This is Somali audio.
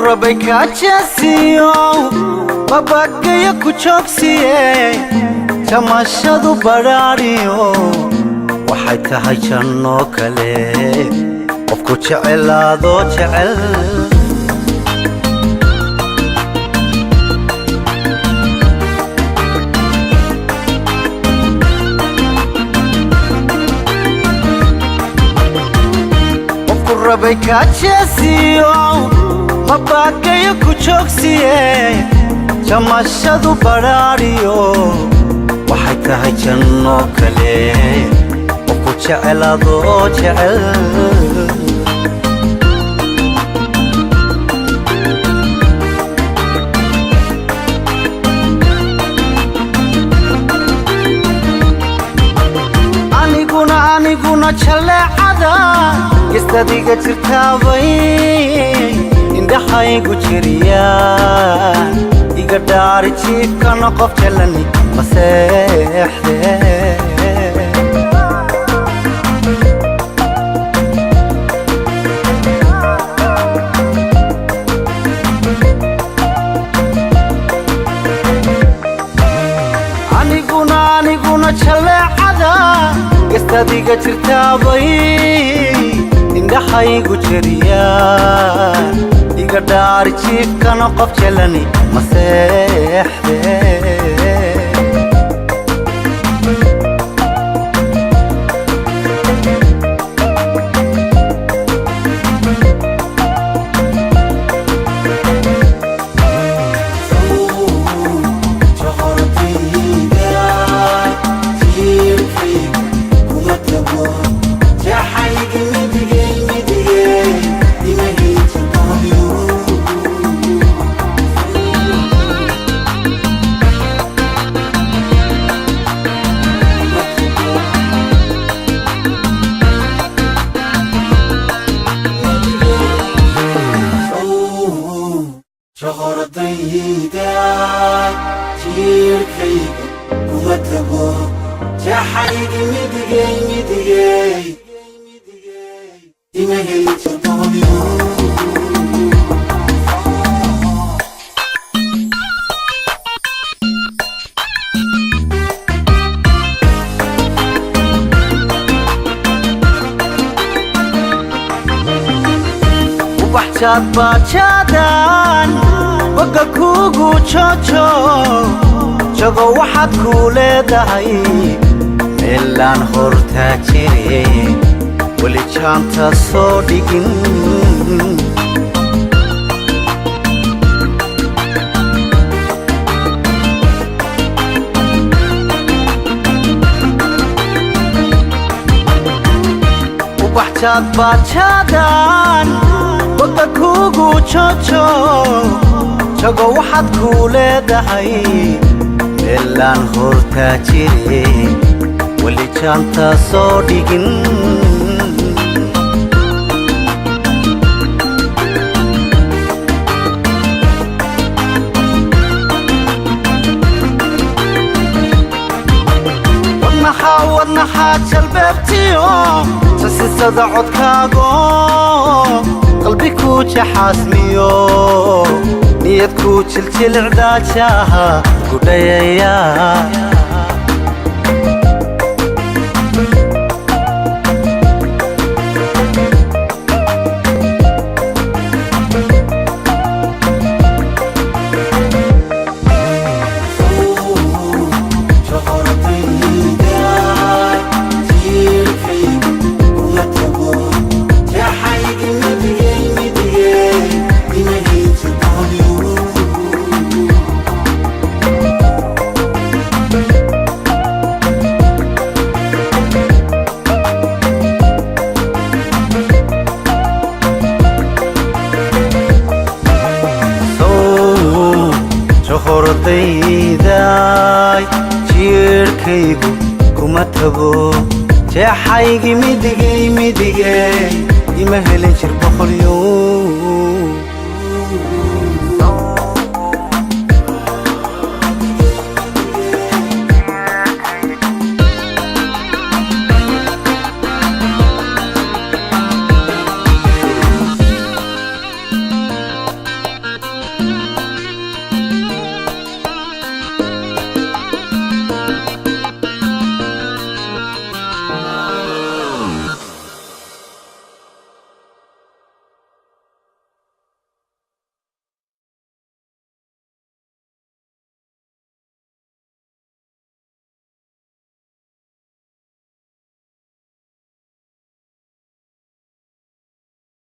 rabay kaajasiyo babagaya ku joogsiye tamashadu baraariyo waxay tahay janno kale qofku jecelaado jecel rabay kaajasiyo babagaya ku joogsiye tamashadu baraariyo waxay tahay janno kale qofku jecelaado jecel aniguna jaleecada gestadiga jirtaabay indhahaygu jiriyaan iga dhaari jiifkana qof jalani maseexde aniguna jaleecada gestadiga jirtaabay indhahaygu jiriyaan iga dhaari jiifkana qof jalani maseexde bajadan baga kugu jojo jago waxaad ku leedahay meelaan hortaa jire weli jaanta soo dhigin bajadan baga kugu jojo jago waxaad ku leedahay meelaan hortaa jire weli jaanta soo dhigin wadnaha jalbeebtiyo sasisada codkaago qalbi ku jaxaasmiyo niyad ku jiljilcdaajaha gudhayaya hordayday jiirkaygu kuma tago jeexaygi midigay ima helin jir boqolyo